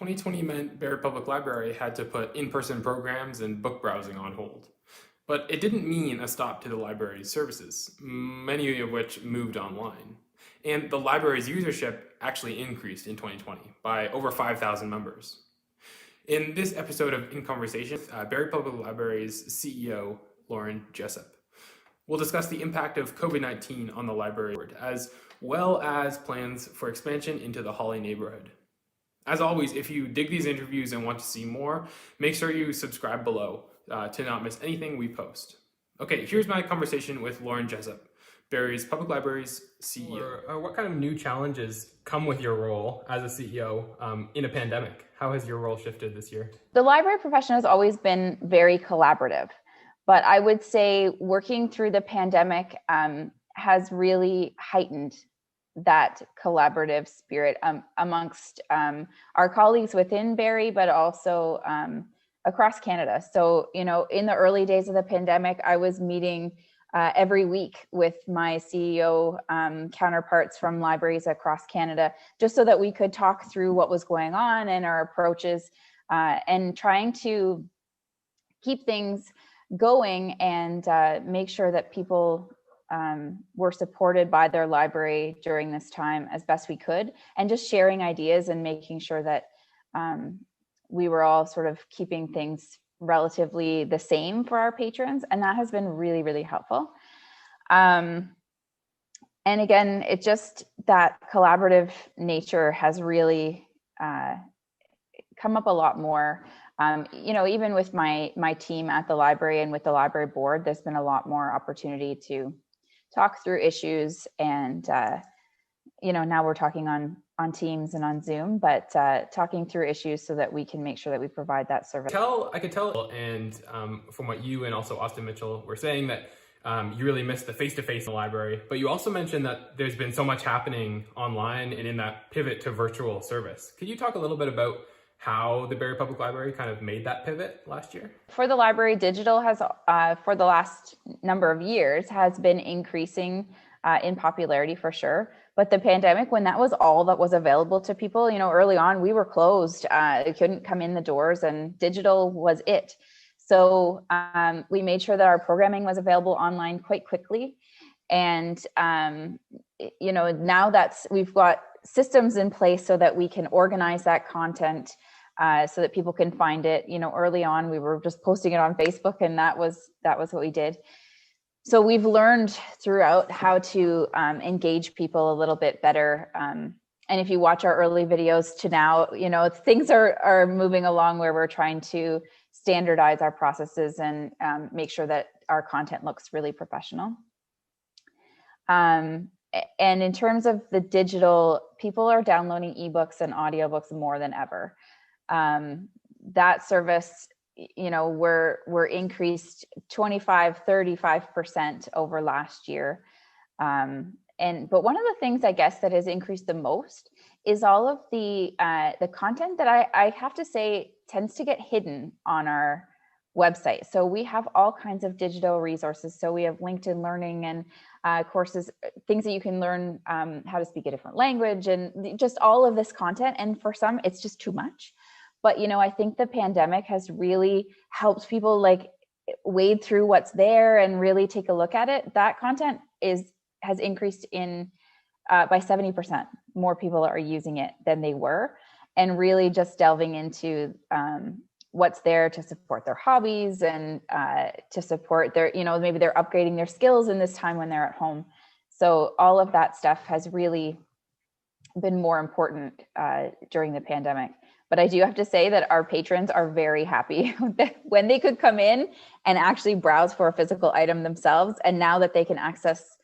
2020 meant Barrie Public Library had to put in-person programs and book browsing on hold. But it didn't mean a stop to the library's services, many of which moved online. And the library's usership actually increased in 2020 by over 5,000 members. In this episode of In Conversation, Barrie Public Library's CEO, Lauren Jessop, we'll discuss the impact of COVID-19 on the library, as well as plans for expansion into the Holly neighborhood. As always, if you dig these interviews and want to see more, make sure you subscribe below to not miss anything we post. Okay, here's my conversation with Lauren Jessop, Barrie's Public Library's CEO. What kind of new challenges come with your role as a CEO in a pandemic? How has your role shifted this year? The library profession has always been very collaborative, but I would say working through the pandemic has really heightened that collaborative spirit amongst our colleagues within Barrie, but also across Canada. So, in the early days of the pandemic, I was meeting every week with my CEO counterparts from libraries across Canada, just so that we could talk through what was going on and our approaches and trying to keep things going and make sure that people were supported by their library during this time as best we could, and just sharing ideas and making sure that we were all sort of keeping things relatively the same for our patrons. And that has been really, really helpful. And again, it just, that collaborative nature has really come up a lot more. Even with my team at the library and with the library board, there's been a lot more opportunity to talk through issues, and now we're talking on Teams and on Zoom, but talking through issues so that we can make sure that we provide that service. I could tell, and from what you and also Austin Mitchell were saying, that you really missed the face-to-face in the library, but you also mentioned that there's been so much happening online and in that pivot to virtual service. Could you talk a little bit about how the Barrie Public Library kind of made that pivot last year? For the library, digital has, for the last number of years, has been increasing in popularity for sure. But the pandemic, when that was all that was available to people, early on, we were closed. They couldn't come in the doors, and digital was it. So we made sure that our programming was available online quite quickly. And, now we've got systems in place so that we can organize that content so that people can find it. Early on, we were just posting it on Facebook, and that was what we did. So we've learned throughout how to engage people a little bit better. And if you watch our early videos to now, things are moving along where we're trying to standardize our processes and make sure that our content looks really professional. And in terms of the digital, people are downloading ebooks and audiobooks more than ever. That service, we're increased 35% over last year. But one of the things I guess that has increased the most is all of the content that I have to say tends to get hidden on our website. So we have all kinds of digital resources. So we have LinkedIn Learning and courses, things that you can learn how to speak a different language, and just all of this content. And for some, it's just too much. But, I think the pandemic has really helped people wade through what's there and really take a look at it. That content has increased by 70%. More people are using it than they were, and really just delving into what's there to support their hobbies and to support their, maybe they're upgrading their skills in this time when they're at home. So all of that stuff has really been more important during the pandemic. But I do have to say that our patrons are very happy when they could come in and actually browse for a physical item themselves. And now that they can access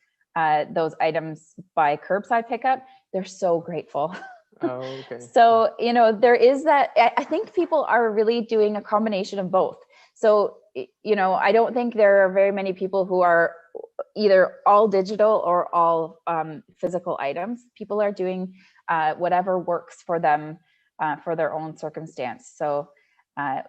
those items by curbside pickup, they're so grateful. Oh, okay. So, there is that. I think people are really doing a combination of both. So, I don't think there are very many people who are either all digital or all physical items. People are doing whatever works for them for their own circumstance. So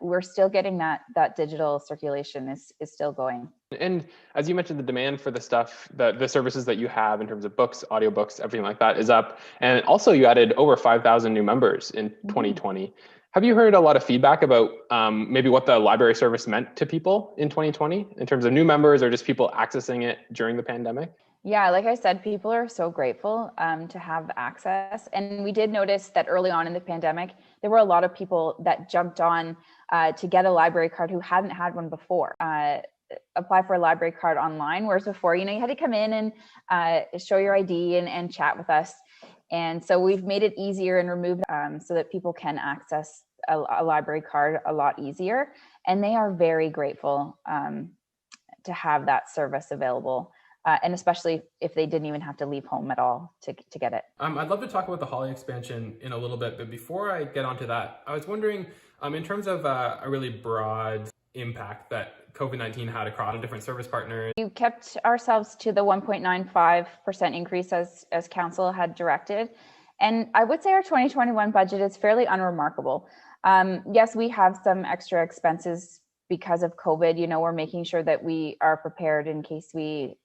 we're still getting that digital circulation is still going. And as you mentioned, the demand for the stuff, the services that you have in terms of books, audiobooks, everything like that is up. And also you added over 5,000 new members in 2020. Have you heard a lot of feedback about maybe what the library service meant to people in 2020 in terms of new members or just people accessing it during the pandemic? Yeah, like I said, people are so grateful to have access. And we did notice that early on in the pandemic, there were a lot of people that jumped on to get a library card who hadn't had one before. Apply for a library card online, whereas before, you had to come in and show your ID and chat with us. And so we've made it easier and removed so that people can access a library card a lot easier. And they are very grateful to have that service available. And especially if they didn't even have to leave home at all to get it. I'd love to talk about the Holly expansion in a little bit, but before I get onto that, I was wondering, in terms of a really broad impact that COVID-19 had across different service partners. We kept ourselves to the 1.95% increase as council had directed. And I would say our 2021 budget is fairly unremarkable. Yes, we have some extra expenses because of COVID. We're making sure that we are prepared in case we,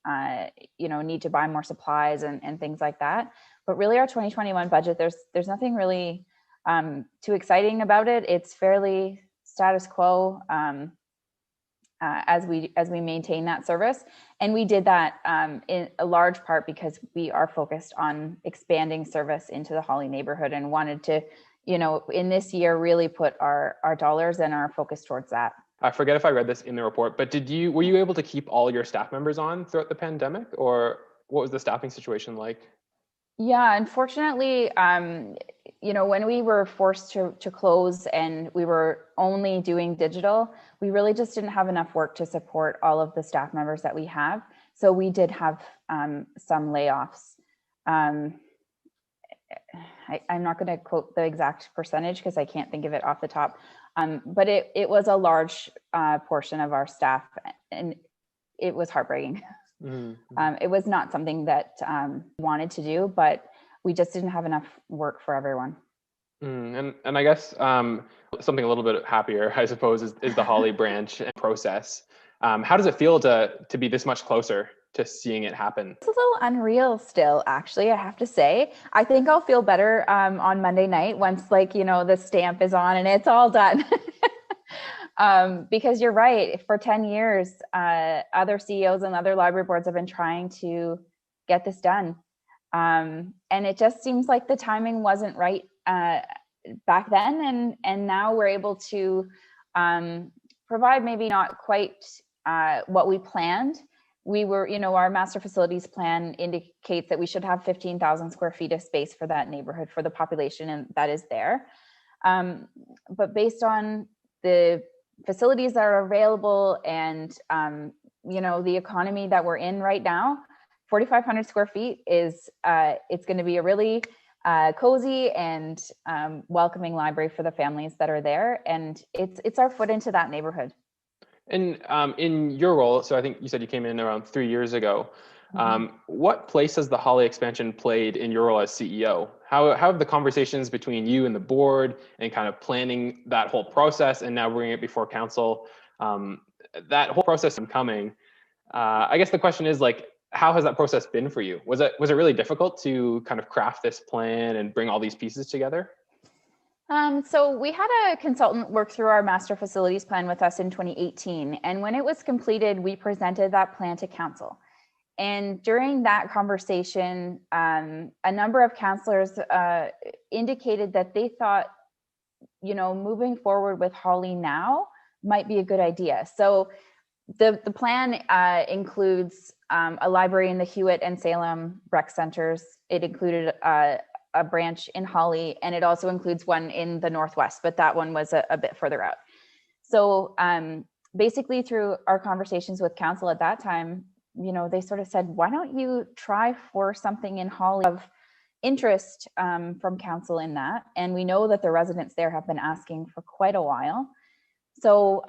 need to buy more supplies and things like that. But really our 2021 budget, there's nothing really too exciting about it. It's fairly status quo as we maintain that service. And we did that in a large part because we are focused on expanding service into the Holly neighborhood and wanted to, in this year, really put our dollars and our focus towards that. I forget if I read this in the report, but were you able to keep all your staff members on throughout the pandemic, or what was the staffing situation like? Yeah, unfortunately, when we were forced to close and we were only doing digital, we really just didn't have enough work to support all of the staff members that we have. So we did have some layoffs. I'm not going to quote the exact percentage because I can't think of it off the top. But it was a large portion of our staff, and it was heartbreaking. Mm-hmm. It was not something that wanted to do, but we just didn't have enough work for everyone. And I guess something a little bit happier, I suppose, is the Holly branch process. How does it feel to be this much closer to seeing it happen? It's a little unreal still, actually, I have to say. I think I'll feel better on Monday night once, the stamp is on and it's all done. Because you're right, for 10 years, other CEOs and other library boards have been trying to get this done. And it just seems like the timing wasn't right back then. And now we're able to provide maybe not quite what we planned. We were, our master facilities plan indicates that we should have 15,000 square feet of space for that neighborhood for the population, and that is there. But based on the facilities that are available and, the economy that we're in right now, 4,500 square feet is, it's going to be a really cozy and welcoming library for the families that are there. And it's our foot into that neighborhood. And in your role, so I think you said you came in around 3 years ago. What place has the Holly expansion played in your role as CEO? How have the conversations between you and the board and kind of planning that whole process and now bringing it before council, that whole process coming? I guess the question is how has that process been for you? Was it really difficult to kind of craft this plan and bring all these pieces together? So we had a consultant work through our master facilities plan with us in 2018. And when it was completed, we presented that plan to council. And during that conversation, a number of councillors indicated that they thought, moving forward with Holly now might be a good idea. So the plan includes a library in the Hewitt and Salem rec centers. It included a branch in Holly, and it also includes one in the Northwest, but that one was a bit further out. So basically through our conversations with council at that time, they sort of said, why don't you try for something in Holly of interest from council in that? And we know that the residents there have been asking for quite a while. So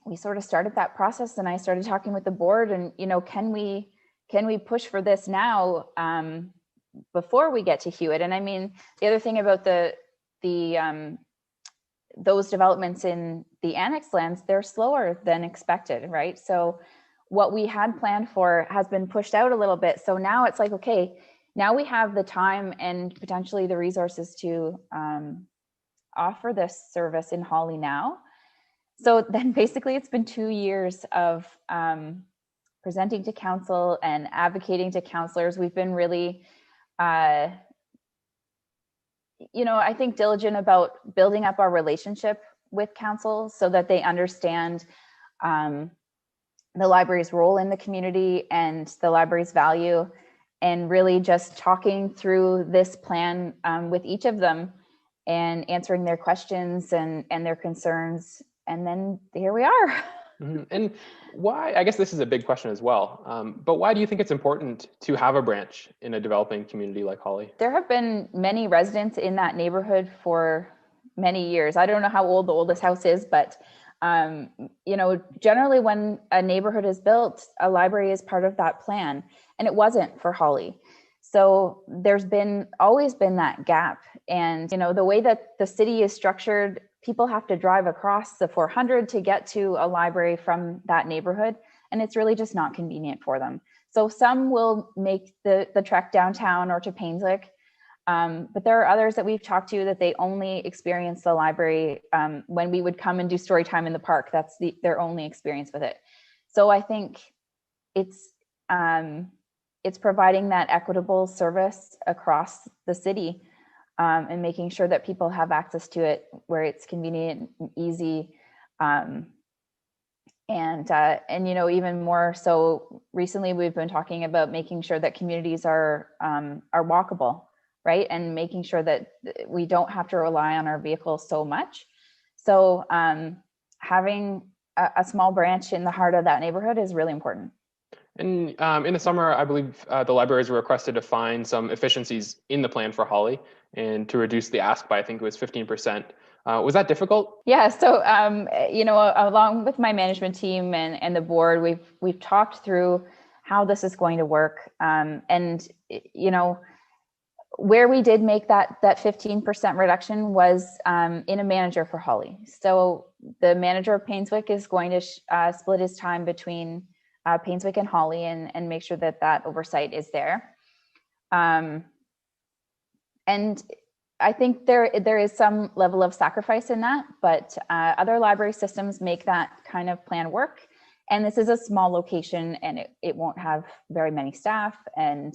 we sort of started that process, and I started talking with the board and, can we push for this now before we get to Hewitt? And I mean, the other thing about those developments in the annex lands, they're slower than expected, right? So what we had planned for has been pushed out a little bit. So now it's okay, now we have the time and potentially the resources to offer this service in Holly now. So then basically it's been 2 years of presenting to council and advocating to councillors. We've been really, I think diligent about building up our relationship with council so that they understand the library's role in the community and the library's value, and really just talking through this plan with each of them and answering their questions and their concerns. And then here we are. Mm-hmm. And why, I guess this is a big question as well, but why do you think it's important to have a branch in a developing community like Holly? There have been many residents in that neighborhood for many years. I don't know how old the oldest house is, but generally when a neighborhood is built, a library is part of that plan, and it wasn't for Holly. So there's always been that gap. And, the way that the city is structured, people have to drive across the 400 to get to a library from that neighborhood, and it's really just not convenient for them. So some will make the trek downtown or to Painswick, but there are others that we've talked to that they only experience the library when we would come and do story time in the park. That's their only experience with it. So I think it's providing that equitable service across the city, and making sure that people have access to it where it's convenient and easy. And even more so recently, we've been talking about making sure that communities are walkable, right? And making sure that we don't have to rely on our vehicles so much. So having a small branch in the heart of that neighborhood is really important. And in the summer, I believe the libraries were requested to find some efficiencies in the plan for Holly and to reduce the ask by, I think it was 15%. Was that difficult? Yeah. So, along with my management team and the board, we've talked through how this is going to work. Where we did make that 15% reduction was in a manager for Holly. So the manager of Painswick is going to split his time between Painswick and Holly and make sure that oversight is there. And I think there is some level of sacrifice in that, but other library systems make that kind of plan work. And this is a small location, and it won't have very many staff. And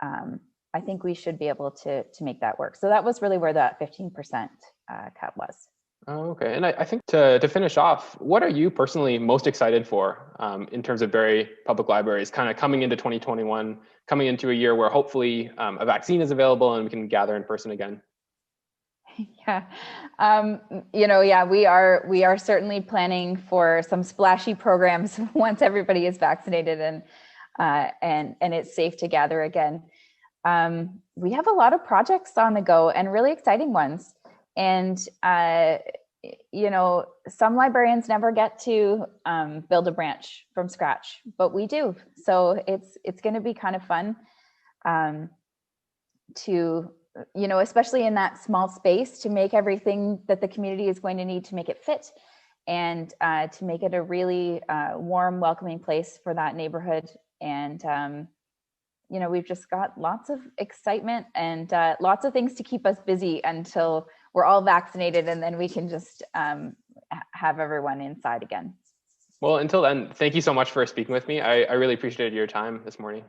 I think we should be able to make that work. So that was really where that 15% cut was. Oh, okay. And I think to finish off, what are you personally most excited for in terms of Barrie Public Libraries kind of coming into 2021, coming into a year where hopefully a vaccine is available and we can gather in person again? Yeah. We are certainly planning for some splashy programs once everybody is vaccinated and it's safe to gather again. We have a lot of projects on the go and really exciting ones. And, some librarians never get to build a branch from scratch, but we do. So it's going to be kind of fun to, especially in that small space, to make everything that the community is going to need to make it fit and to make it a really warm, welcoming place for that neighborhood. And, we've just got lots of excitement and lots of things to keep us busy until we're all vaccinated, and then we can just have everyone inside again. Well, until then, thank you so much for speaking with me. I really appreciated your time this morning.